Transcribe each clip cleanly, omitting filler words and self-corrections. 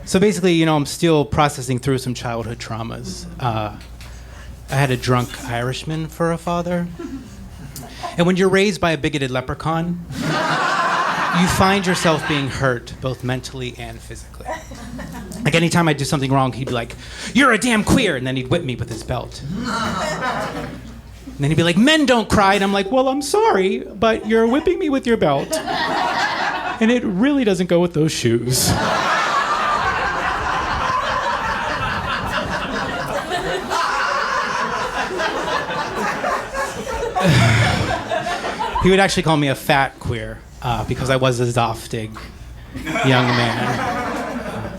So basically, I'm still processing through some childhood traumas. I had a drunk Irishman for a father. And when you're raised by a bigoted leprechaun, you find yourself being hurt, both mentally and physically. Like anytime I'd do something wrong, he'd be like, "You're a damn queer," and then he'd whip me with his belt. And then he'd be like, "Men don't cry," and I'm like, "Well, I'm sorry, but you're whipping me with your belt. And it really doesn't go with those shoes." He would actually call me a fat queer because I was a Zoftig young man.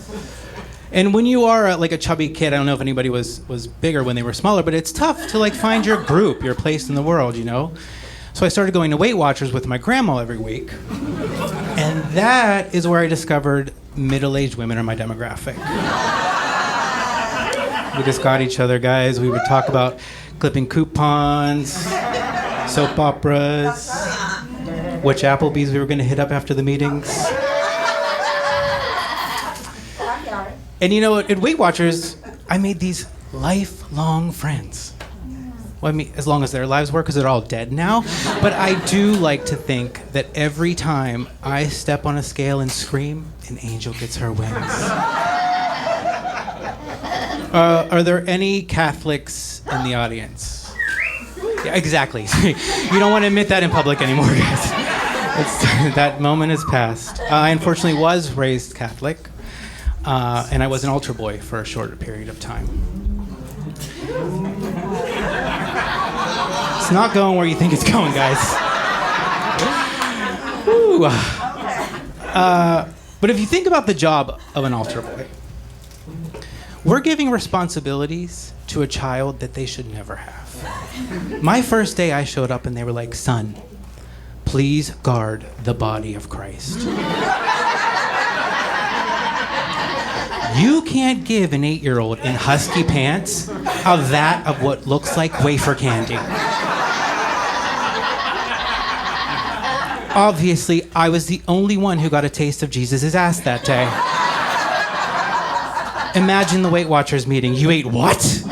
And when you are like a chubby kid, I don't know if anybody was bigger when they were smaller, but it's tough to like find your group, your place in the world, So I started going to Weight Watchers with my grandma every week. And that is where I discovered middle-aged women are my demographic. We just got each other, guys. We would talk about clipping coupons, soap operas, which Applebee's we were going to hit up after the meetings. And at Weight Watchers, I made these lifelong friends. Well, I mean, as long as their lives were, because they're all dead now. But I do like to think that every time I step on a scale and scream, an angel gets her wings. Are there any Catholics in the audience? Yeah, exactly. You don't want to admit that in public anymore, guys. That moment is past. I unfortunately was raised Catholic, and I was an altar boy for a shorter period of time. It's not going where you think it's going, guys. Ooh. But if you think about the job of an altar boy, we're giving responsibilities to a child that they should never have. My first day I showed up and they were like, "Son, please guard the body of Christ." You can't give an 8-year-old in husky pants of what looks like wafer candy. Obviously, I was the only one who got a taste of Jesus' ass that day. Imagine the Weight Watchers meeting. You ate what?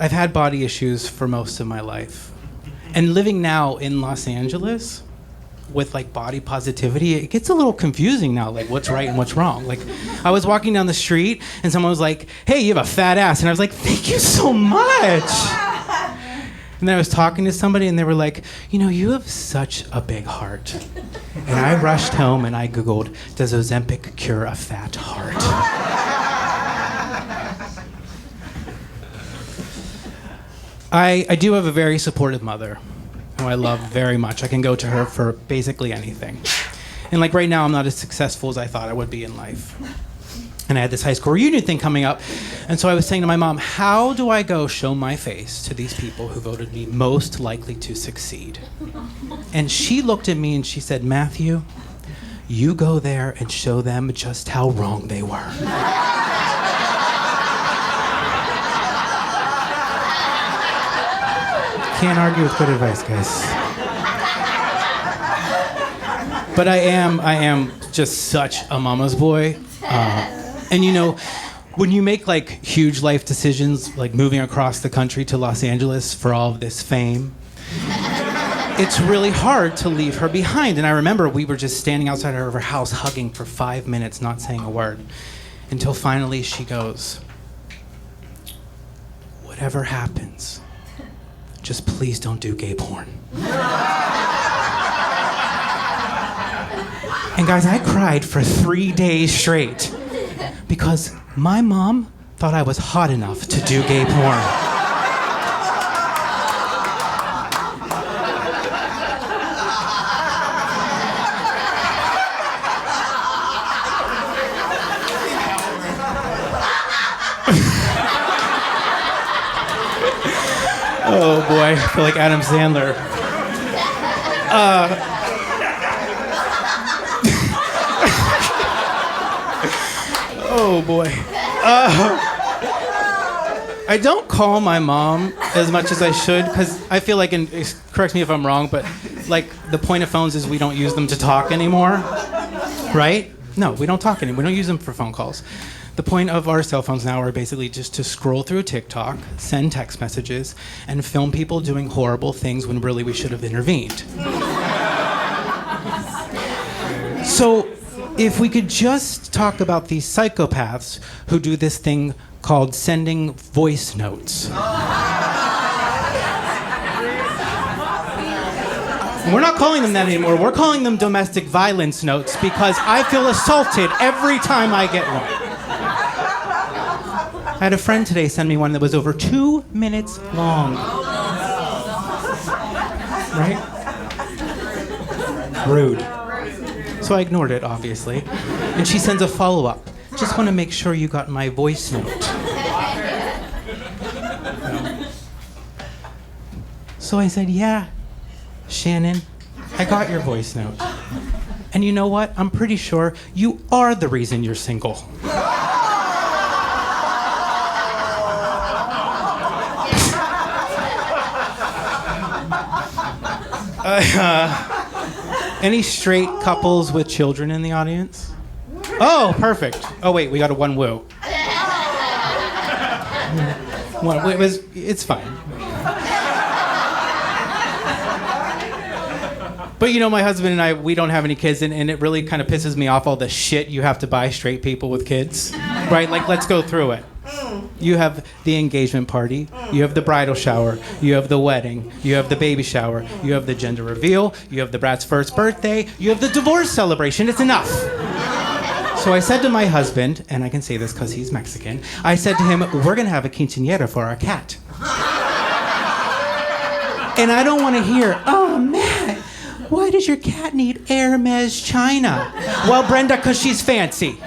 I've had body issues for most of my life. And living now in Los Angeles with like body positivity, it gets a little confusing now, like what's right and what's wrong. Like I was walking down the street and someone was like, "Hey, you have a fat ass." And I was like, "Thank you so much." And then I was talking to somebody and they were like, "You have such a big heart." And I rushed home and I Googled, "Does Ozempic cure a fat heart?" I do have a very supportive mother who I love very much. I can go to her for basically anything. And like right now, I'm not as successful as I thought I would be in life. And I had this high school reunion thing coming up. And so I was saying to my mom, how do I go show my face to these people who voted me most likely to succeed? And she looked at me and she said, "Matthew, you go there and show them just how wrong they were." Can't argue with good advice, guys. But I am just such a mama's boy. And when you make like huge life decisions, like moving across the country to Los Angeles for all of this fame, it's really hard to leave her behind. And I remember we were just standing outside of her house hugging for 5 minutes, not saying a word, until finally she goes, "Whatever happens, just please don't do gay porn." And guys, I cried for 3 days straight because my mom thought I was hot enough to do gay porn. Oh boy, I feel like Adam Sandler. Oh boy. I don't call my mom as much as I should because I feel like, and correct me if I'm wrong, but like the point of phones is we don't use them to talk anymore, right? No, we don't talk anymore. We don't use them for phone calls. The point of our cell phones now are basically just to scroll through TikTok, send text messages, and film people doing horrible things when really we should have intervened. So if we could just talk about these psychopaths who do this thing called sending voice notes. We're not calling them that anymore. We're calling them domestic violence notes because I feel assaulted every time I get one. I had a friend today send me one that was over 2 minutes long. Right? Rude. So I ignored it, obviously. And she sends a follow-up. Just want to make sure you got my voice note. So I said, yeah, Shannon, I got your voice note. And you know what? I'm pretty sure you are the reason you're single. Any straight couples with children in the audience? Oh, perfect. Oh, wait, we got a one woo. It's fine. But you know, my husband and I, we don't have any kids, and it really kind of pisses me off all the shit you have to buy straight people with kids. Right? Like, let's go through it. You have the engagement party, you have the bridal shower, you have the wedding, you have the baby shower, you have the gender reveal, you have the brat's first birthday, you have the divorce celebration. It's enough. So I said to my husband, and I can say this because he's Mexican, I said to him, we're going to have a quinceañera for our cat. And I don't want to hear, oh, Matt, why does your cat need Hermes China? Well, Brenda, because she's fancy.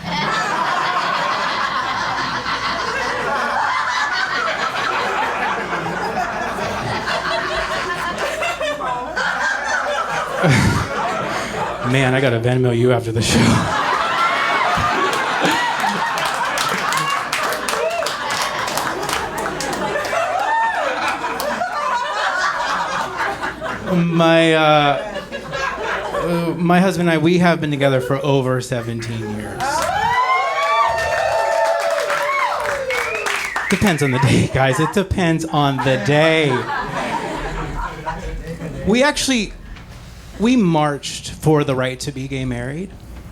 Man, I gotta Venmo you after the show. My husband and I, we have been together for over 17 years. Depends on the day, guys. It depends on the day. We marched for the right to be gay married.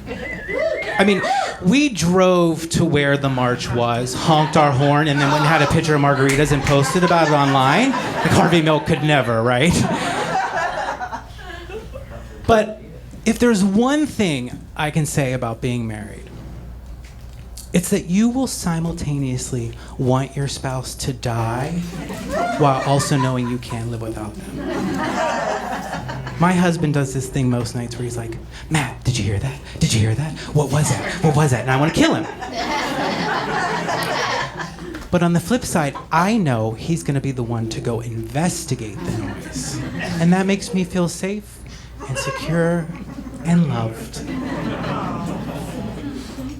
I mean, we drove to where the march was, honked our horn, and then went and had a picture of margaritas and posted about it online. Like Harvey Milk could never, right? But if there's one thing I can say about being married, it's that you will simultaneously want your spouse to die while also knowing you can't live without them. My husband does this thing most nights where he's like, Matt, did you hear that? Did you hear that? What was that? What was that? And I want to kill him. But on the flip side, I know he's going to be the one to go investigate the noise. And that makes me feel safe and secure and loved.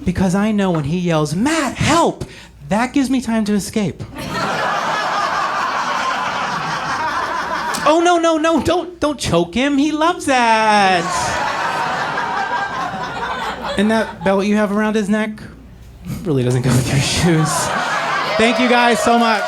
Because I know when he yells, Matt, help! That gives me time to escape. Oh, no, don't choke him. He loves that. And that belt you have around his neck really doesn't go with your shoes. Thank you guys so much.